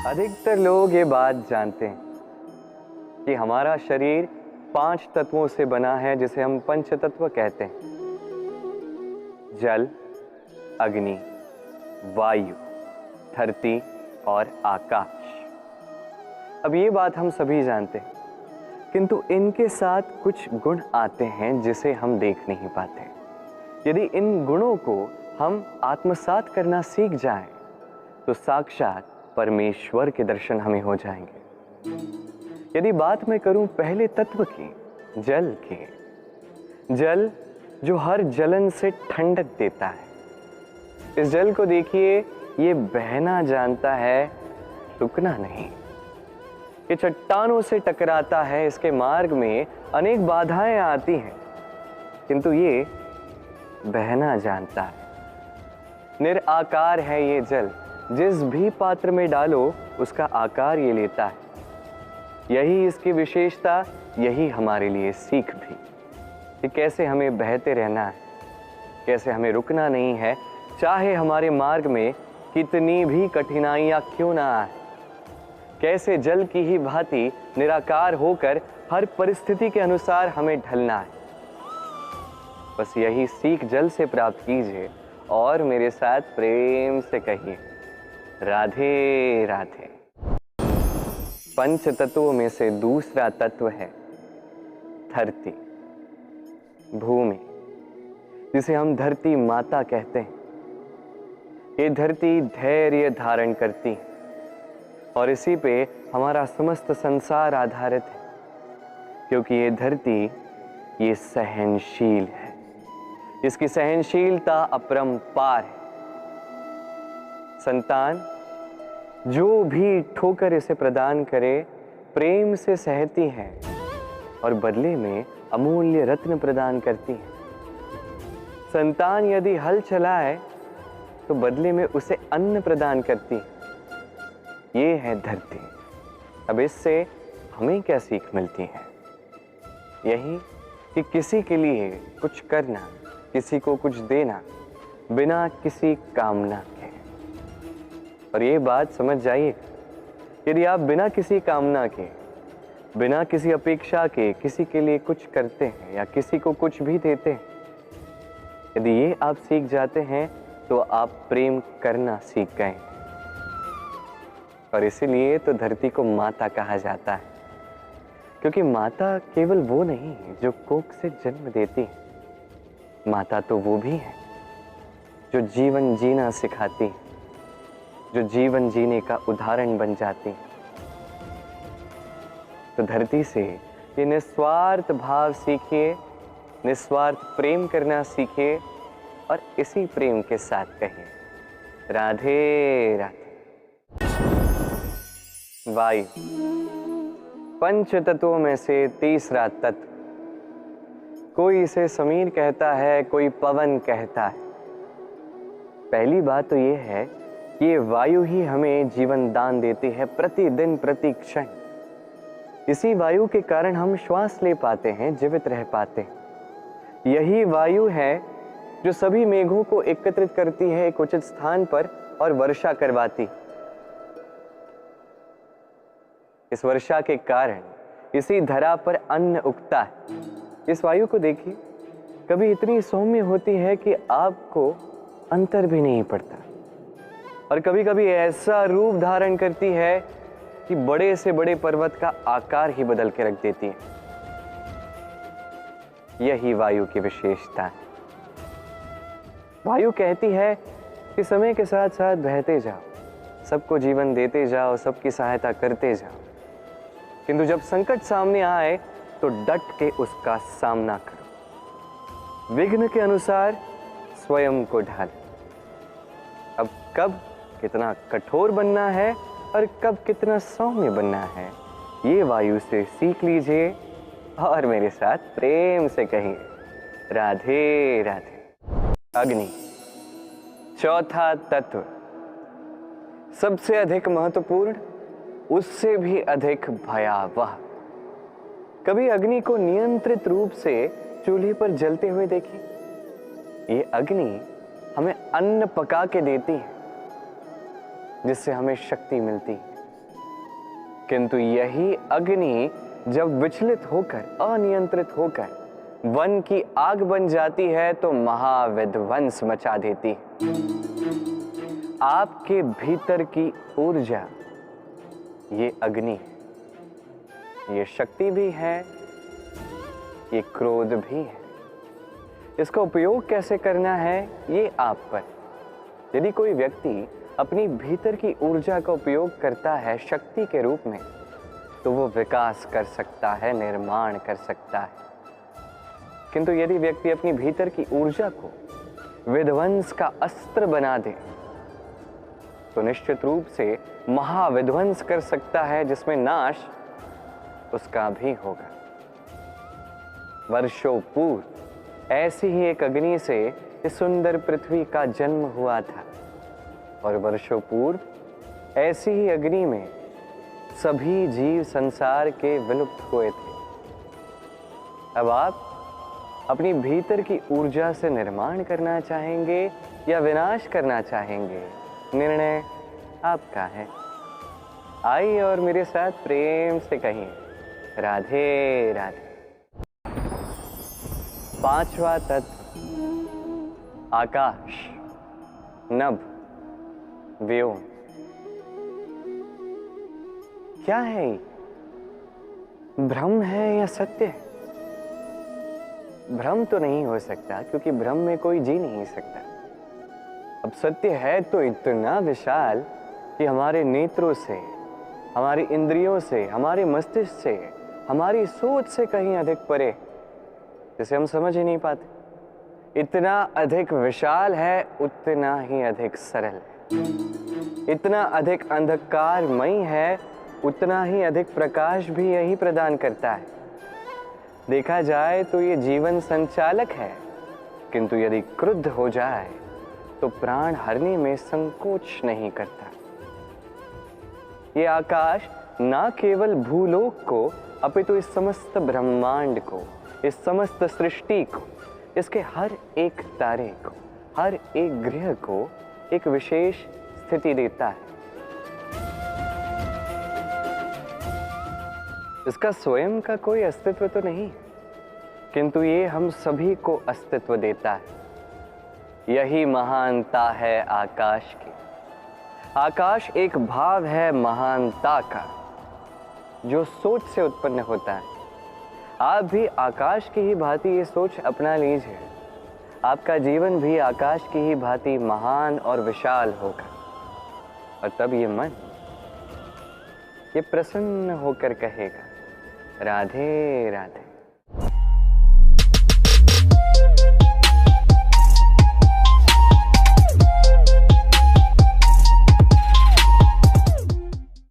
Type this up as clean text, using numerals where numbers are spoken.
अधिकतर लोग ये बात जानते हैं कि हमारा शरीर 5 तत्वों से बना है, जिसे हम पंचतत्व कहते हैं। जल, अग्नि, वायु, धरती और आकाश। अब ये बात हम सभी जानते हैं, किंतु इनके साथ कुछ गुण आते हैं जिसे हम देख नहीं पाते। यदि इन गुणों को हम आत्मसात करना सीख जाएं, तो साक्षात परमेश्वर के दर्शन हमें हो जाएंगे। यदि बात मैं करूं पहले तत्व की, जल की, जल जो हर जलन से ठंडक देता है। इस जल को देखिए, ये बहना जानता है, रुकना नहीं। ये चट्टानों से टकराता है, इसके मार्ग में अनेक बाधाएं आती हैं, किंतु ये बहना जानता है। निराकार है ये जल, जिस भी पात्र में डालो उसका आकार ये लेता है। यही इसकी विशेषता, यही हमारे लिए सीख भी कि कैसे हमें बहते रहना है, कैसे हमें रुकना नहीं है, चाहे हमारे मार्ग में कितनी भी कठिनाइयां क्यों ना आए। कैसे जल की ही भांति निराकार होकर हर परिस्थिति के अनुसार हमें ढलना है। बस यही सीख जल से प्राप्त कीजिए और मेरे साथ प्रेम से कहिए, राधे राधे। पंच तत्वों में से दूसरा तत्व है धरती, भूमि, जिसे हम धरती माता कहते हैं। ये धरती धैर्य धारण करती है और इसी पे हमारा समस्त संसार आधारित है, क्योंकि ये धरती ये सहनशील है। इसकी सहनशीलता अपरंपार है। संतान जो भी ठोकर इसे प्रदान करे, प्रेम से सहती है और बदले में अमूल्य रत्न प्रदान करती है। संतान यदि हल चलाए तो बदले में उसे अन्न प्रदान करती है। ये है धरती। अब इससे हमें क्या सीख मिलती है? यही कि किसी के लिए कुछ करना, किसी को कुछ देना बिना किसी कामना के। और ये बात समझ जाइए, यदि आप बिना किसी कामना के, बिना किसी अपेक्षा के किसी के लिए कुछ करते हैं या किसी को कुछ भी देते हैं, यदि ये आप सीख जाते हैं तो आप प्रेम करना सीख गए। और इसीलिए तो धरती को माता कहा जाता है, क्योंकि माता केवल वो नहीं है जो कोख से जन्म देती है। माता तो वो भी है जो जीवन जीना सिखाती है, जो जीवन जीने का उदाहरण बन जाती है। तो धरती से ये निस्वार्थ भाव सीखिए, निस्वार्थ प्रेम करना सीखिए और इसी प्रेम के साथ कहिए, राधे राधे। वायु, पंच तत्वों में से तीसरा तत्व। कोई इसे समीर कहता है, कोई पवन कहता है। पहली बात तो ये है कि ये वायु ही हमें जीवन दान देती है, प्रतिदिन प्रति क्षण। इसी वायु के कारण हम श्वास ले पाते हैं, जीवित रह पाते हैं। यही वायु है जो सभी मेघों को एकत्रित करती है एक उचित स्थान पर और वर्षा करवाती। इस वर्षा के कारण इसी धरा पर अन्न उगता है। इस वायु को देखिए, कभी इतनी सौम्य होती है कि आपको अंतर भी नहीं पड़ता, और कभी कभी ऐसा रूप धारण करती है कि बड़े से बड़े पर्वत का आकार ही बदल के रख देती है। यही वायु की विशेषता है। वायु कहती है कि समय के साथ साथ बहते जाओ, सबको जीवन देते जाओ, सबकी सहायता करते जाओ, किंतु जब संकट सामने आए तो डट के उसका सामना करो। विघ्न के अनुसार स्वयं को ढाल। अब कब कितना कठोर बनना है और कब कितना सौम्य बनना है, ये वायु से सीख लीजिए और मेरे साथ प्रेम से कहिए, राधे राधे। अग्नि, चौथा तत्व, सबसे अधिक महत्वपूर्ण, उससे भी अधिक भयावह। कभी अग्नि को नियंत्रित रूप से चूल्हे पर जलते हुए देखिए। ये अग्नि हमें अन्न पका के देती है, जिससे हमें शक्ति मिलती है। किंतु यही अग्नि जब विचलित होकर, अनियंत्रित होकर वन की आग बन जाती है तो महाविध्वंस मचा देती है। आपके भीतर की ऊर्जा ये अग्नि है, ये शक्ति भी है, ये क्रोध भी है। इसका उपयोग कैसे करना है ये आप पर। यदि कोई व्यक्ति अपनी भीतर की ऊर्जा का उपयोग करता है शक्ति के रूप में, तो वो विकास कर सकता है, निर्माण कर सकता है। किंतु यदि व्यक्ति अपनी भीतर की ऊर्जा को विध्वंस का अस्त्र बना दे, तो निश्चित रूप से महाविध्वंस कर सकता है, जिसमें नाश उसका भी होगा। वर्षों पूर्व ऐसी ही एक अग्नि से इस सुंदर पृथ्वी का जन्म हुआ था, और वर्षों पूर्व ऐसी ही अग्नि में सभी जीव संसार के विलुप्त हुए थे। अब आप अपनी भीतर की ऊर्जा से निर्माण करना चाहेंगे या विनाश करना चाहेंगे, निर्णय आपका है। आइए और मेरे साथ प्रेम से कहिए, राधे राधे। पांचवा तत्व आकाश, नभ, व्योम। क्या है ये? भ्रम है या सत्य है? भ्रम तो नहीं हो सकता, क्योंकि भ्रम में कोई जी नहीं सकता। अब सत्य है तो इतना विशाल कि हमारे नेत्रों से, हमारी इंद्रियों से, हमारे मस्तिष्क से, हमारी सोच से कहीं अधिक परे, जिसे हम समझ ही नहीं पाते। इतना अधिक विशाल है, उतना ही अधिक सरल है। इतना अधिक अंधकारमयी है, उतना ही अधिक प्रकाश भी यही प्रदान करता है। देखा जाए तो ये जीवन संचालक है, किंतु यदि क्रुद्ध हो जाए तो प्राण हरने में संकोच नहीं करता। ये आकाश ना केवल भूलोक को, अपितु इस समस्त ब्रह्मांड को, इस समस्त सृष्टि को, इसके हर एक तारे को, हर एक ग्रह को एक विशेष स्थिति देता है। इसका स्वयं का कोई अस्तित्व तो नहीं, किंतु ये हम सभी को अस्तित्व देता है। यही महानता है आकाश की। आकाश एक भाव है महानता का, जो सोच से उत्पन्न होता है। आप भी आकाश की ही भांति ये सोच अपना लीजिए, आपका जीवन भी आकाश की ही भांति महान और विशाल होगा। और तब ये मन ये प्रसन्न होकर कहेगा, राधे राधे।